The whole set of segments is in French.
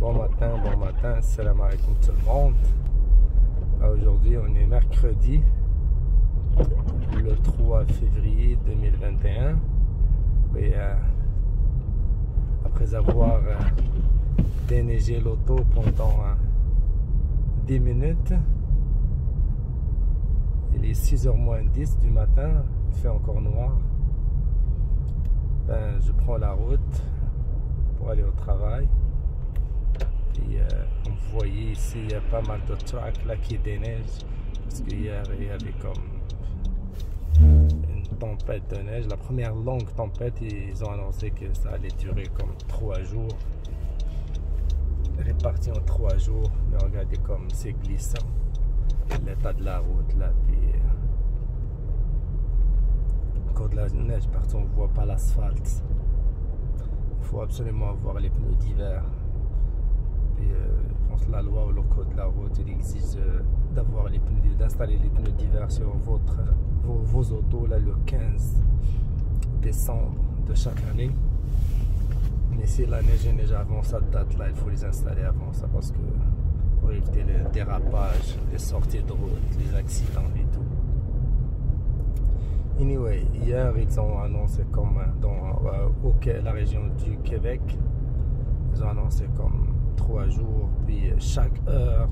Bon matin, salam alaikum tout le monde. Aujourd'hui, on est mercredi, le 3 février 2021. Et après avoir déneigé l'auto pendant 10 minutes, il est 6h moins 10 du matin, il fait encore noir. Je prends la route pour aller au travail. Et comme vous voyez ici, il y a pas mal de tracks là qui déneigent parce qu'hier il y avait comme une tempête de neige. La première longue tempête, ils ont annoncé que ça allait durer comme 3 jours. Réparti en 3 jours, mais regardez comme c'est glissant. L'état de la route là, puis quand de la neige partout, on ne voit pas l'asphalte. Il faut absolument avoir les pneus d'hiver. Et je pense que la loi ou le code de la route, il exige d'installer les pneus d'hiver sur vos autos là, le 15 décembre de chaque année. Mais si la neige avant cette date là, il faut les installer avant ça parce que pour éviter le dérapage, les sorties de route, les accidents et tout. Anyway, hier ils ont annoncé comme dans la région du Québec, ils ont annoncé comme 3 jours, puis chaque heure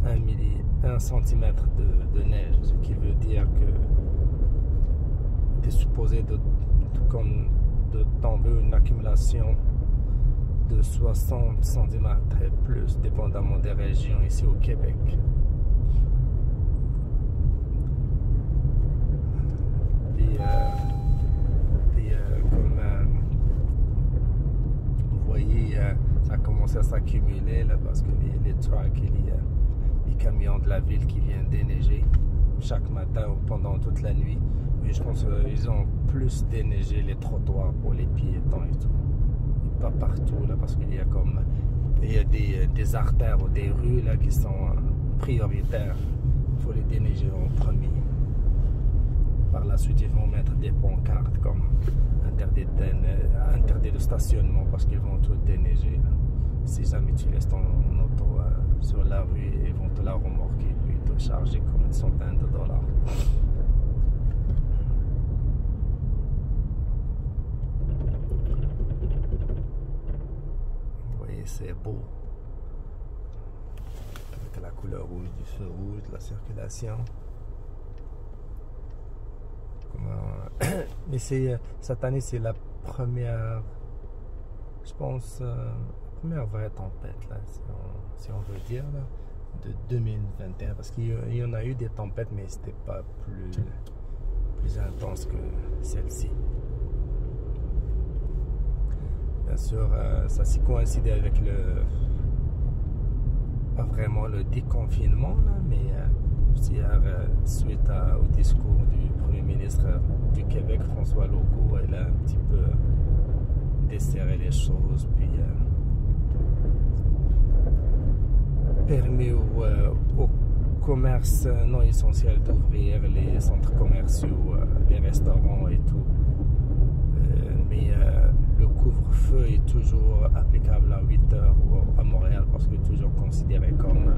1 centimètre de neige, ce qui veut dire que tu es supposé de tomber une accumulation de 60 cm et plus, dépendamment des régions ici au Québec. Comme vous voyez, ça a commencé à s'accumuler là parce que les trucks et les camions de la ville qui viennent déneiger chaque matin ou pendant toute la nuit. Mais je pense qu'ils ont plus déneigé les trottoirs pour les piétons et tout. Et pas partout là parce qu'il y a des artères ou des rues là qui sont prioritaires. Il faut les déneiger en premier. Par la suite, ils vont mettre des pancartes comme interdit de stationnement parce qu'ils vont tout déneiger. Là. Si jamais tu laisses ton auto sur la rue, ils vont te la remorquer puis te charger comme une centaine de dollars. Vous voyez, c'est beau. Avec la couleur rouge du feu rouge, de la circulation. Mais cette année, c'est la première, je pense, première vraie tempête, là, si on veut dire, là, de 2021. Parce qu'il y en a eu des tempêtes, mais c'était pas plus intense que celle-ci. Bien sûr, ça s'y coïncidait avec pas vraiment le déconfinement, là, mais hier, suite au discours du Premier ministre du Québec, François Legault, elle a un petit peu desserré les choses, puis permis au commerce non essentiel d'ouvrir, les centres commerciaux, les restaurants et tout. Mais le couvre-feu est toujours applicable à 8 heures à Montréal parce que toujours considéré comme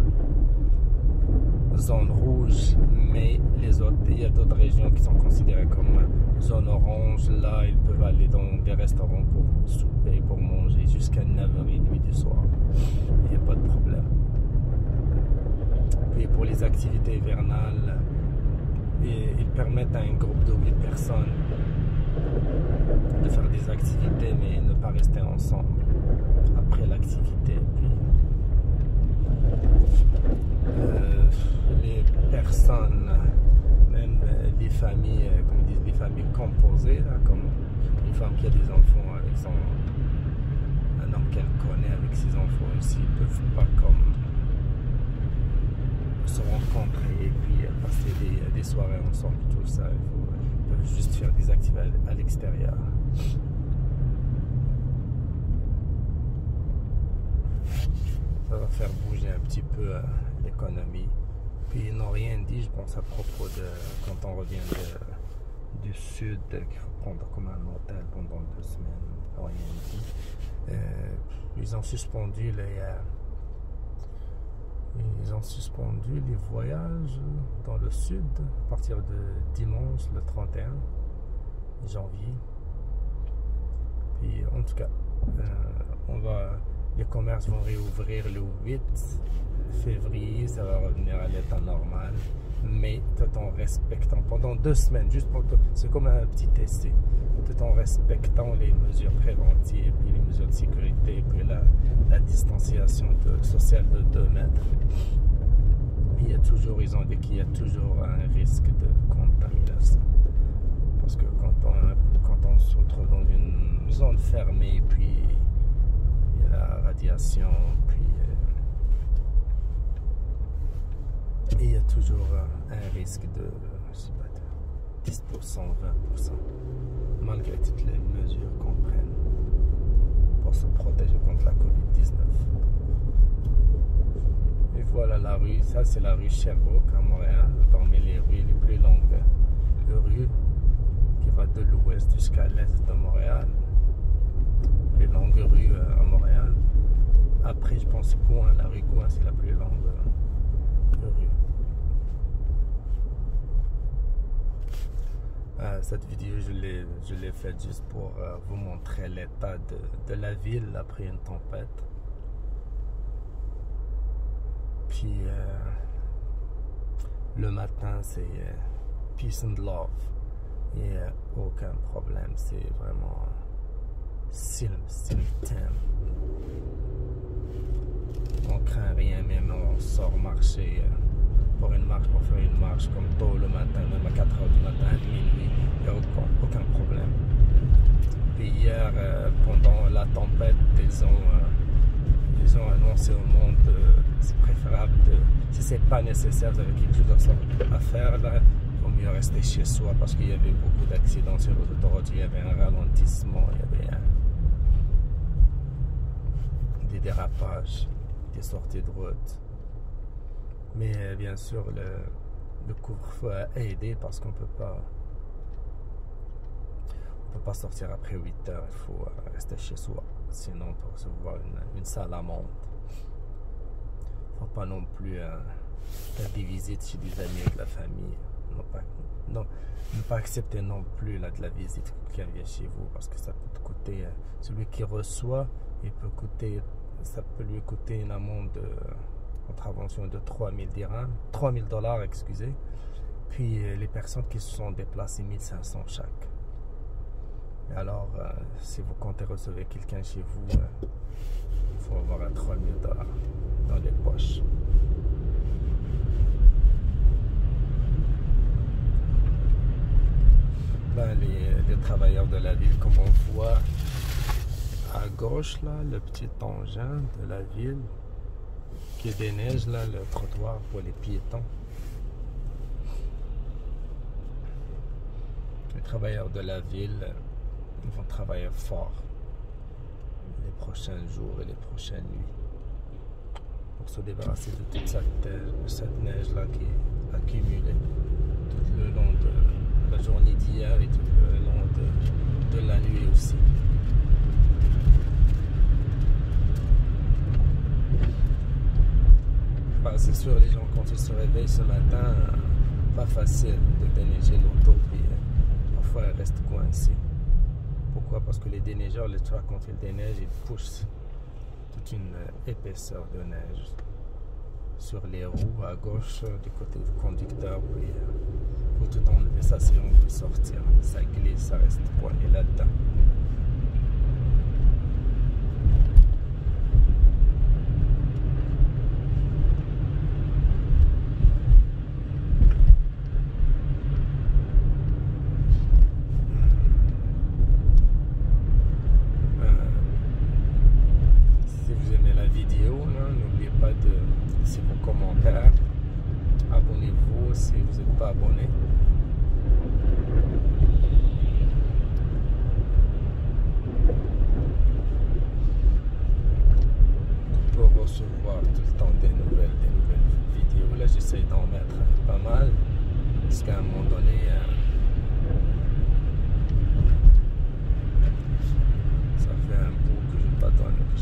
zone rouge, mais il y a d'autres régions qui sont considérées comme zone orange. Là, ils peuvent aller dans des restaurants pour souper, pour manger jusqu'à 9h30 du soir. Il n'y a pas de problème. Puis pour les activités hivernales, ils permettent à un groupe de 8 personnes de faire des activités, mais ne pas rester ensemble après l'activité. Les personnes, même les familles, comme ils disent, les familles composées, là, comme une femme qui a des enfants avec un homme qu'elle connaît avec ses enfants aussi, ils ne peuvent pas comme se rencontrer et puis passer des soirées ensemble, tout ça. Ils peuvent juste faire des activités à l'extérieur. Ça va faire bouger un petit peu l'économie. Puis ils n'ont rien dit, je pense, à propos de quand on revient du sud, qu'il faut prendre comme un hôtel pendant 2 semaines. Ils n'ont rien dit. ils ont suspendu les voyages dans le sud à partir de dimanche le 31 janvier. Puis en tout cas, les commerces vont réouvrir le 8 février, ça va revenir à l'état normal, mais tout en respectant pendant 2 semaines, c'est comme un petit essai, tout en respectant les mesures préventives, puis les mesures de sécurité, puis la distanciation sociale de 2 mètres. Mais ils ont dit qu'il y a toujours un risque de contamination. Parce que quand on se retrouve dans une zone fermée, puis il y a la radiation, puis et il y a toujours un risque de, je sais pas, de 10%, 20%, malgré toutes les mesures qu'on prenne pour se protéger contre la COVID-19. Et voilà la rue, ça c'est la rue Sherbrooke à Montréal, parmi les rues les plus longues rues qui va de l'ouest jusqu'à l'est de Montréal. Les longues rues à Montréal. Après, je pense Gouin, la rue Gouin, c'est la plus longue rue. Cette vidéo, je l'ai faite juste pour vous montrer l'état de la ville après une tempête. Puis le matin, c'est peace and love. Il n'y a aucun problème, c'est vraiment silm thème. On craint rien, même on sort marcher pour faire une marche comme tôt le matin, même à 4 h du matin, à minuit, il n'y a aucun problème. Puis hier, pendant la tempête, ils ont annoncé au monde c'est préférable si c'est pas nécessaire, vous avez quelque chose à faire là, il vaut mieux rester chez soi parce qu'il y avait beaucoup d'accidents sur les autoroutes, il y avait un ralentissement, il y avait des dérapages, des sorties de route. Mais bien sûr, le couvre-feu a aidé parce qu'on peut pas sortir après 8 h, il faut rester chez soi, sinon on peut recevoir une sale amende. Il ne faut pas non plus faire des visites chez des amis et de la famille. Ne pas accepter non plus de la visite qui vient chez vous parce que ça peut coûter, celui qui reçoit, ça peut lui coûter une amende de contravention de 3000 $, excusez. Puis les personnes qui se sont déplacées, 1500 chaque. Et alors, si vous comptez recevoir quelqu'un chez vous, il faut avoir 3000 $ dans les poches. Ben, les travailleurs de la ville, comme on voit à gauche, là, le petit engin de la ville qui déneige là, le trottoir pour les piétons. Les travailleurs de la ville, ils vont travailler fort les prochains jours et les prochaines nuits pour se débarrasser de toute cette neige-là qui est accumulée tout le long de la journée d'hier et tout le long de la nuit aussi. C'est sûr, les gens, quand ils se réveillent ce matin, pas facile de déneiger l'auto, puis parfois elle reste coincée. Pourquoi? Parce que les déneigeurs, les trucks, quand ils déneigent, ils poussent toute une épaisseur de neige sur les roues à gauche du côté du conducteur, puis faut tout enlever ça si on peut sortir. Ça glisse, ça reste poigné là-dedans. Commentaires, abonnez-vous si vous n'êtes pas abonné. Pour recevoir tout le temps des nouvelles vidéos. Là, j'essaie d'en mettre pas mal parce qu'à un moment donné, ça fait un bout que je n'ai pas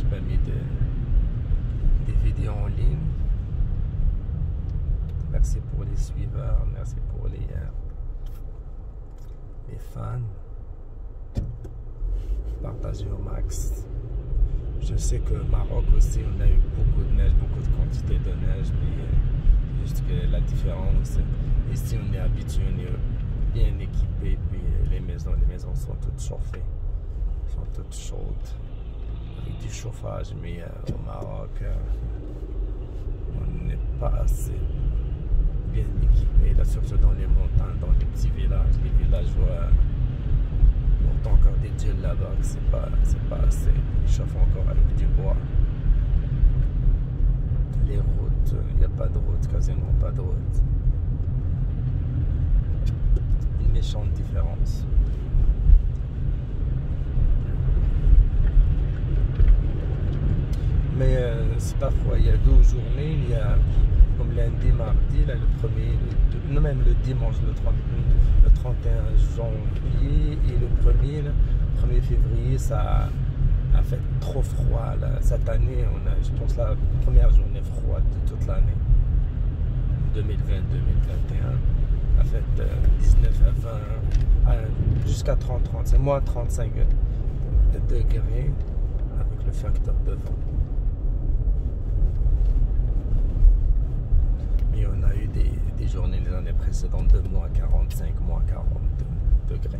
j'ai pas mis des vidéos en ligne. Merci pour les suiveurs, merci pour les fans. Partagez au max. Je sais que au Maroc aussi, on a eu beaucoup de neige, beaucoup de quantité de neige, mais juste que la différence, ici on est habitué, on est bien équipé, puis les maisons sont toutes chauffées, sont toutes chaudes, avec du chauffage, mais au Maroc, on n'est pas assez bien équipé, là, surtout dans les montagnes, dans les petits villages, les villageois. Ont encore des gels là-bas, c'est pas assez. Ils chauffent encore avec du bois. Les routes, il n'y a pas de route, quasiment pas de route. Une méchante différence. Mais c'est pas froid, il y a 12 journées, il y a comme lundi, mardi, là, le premier, non, même le dimanche, le 31 janvier et le 1er février, ça a fait trop froid. Là. Cette année, on a, je pense, la première journée froide de toute l'année, 2020-2021, a fait 19 à 20, jusqu'à 30-35, moins 35 degrés avec le facteur de vent. Et on a eu des journées les années précédentes de moins 45, moins 40 degrés.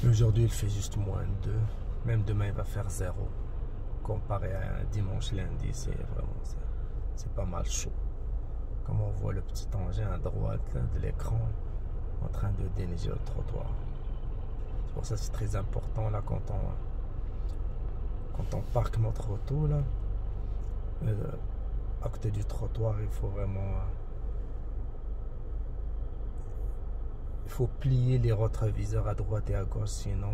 Aujourd'hui, il fait juste moins 2. Même demain, il va faire 0. Comparé à un dimanche, lundi, c'est vraiment ça. C'est pas mal chaud. Comme on voit le petit engin à droite là, de l'écran en train de déneiger le trottoir. C'est pour ça que c'est très important là quand on parque notre auto là. À côté du trottoir, il faut vraiment plier les rétroviseurs à droite et à gauche, sinon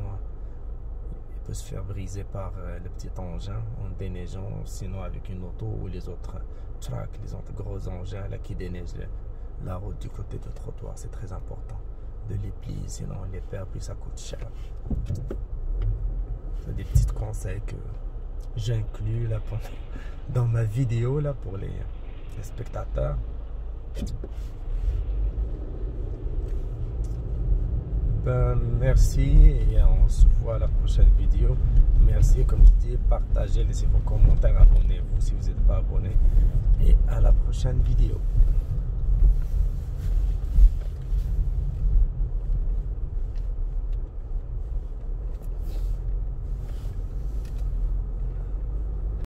il peut se faire briser par le petit engin en déneigeant, sinon avec une auto ou les autres trucks, les autres gros engins là, qui déneigent la route du côté du trottoir. C'est très important de les plier, sinon on les perd puis ça coûte cher. C'est des petits conseils que j'inclus là dans ma vidéo là pour les spectateurs. Ben, merci et on se voit à la prochaine vidéo. Merci, comme je dis, partagez, laissez vos commentaires, abonnez-vous si vous n'êtes pas abonné et à la prochaine vidéo.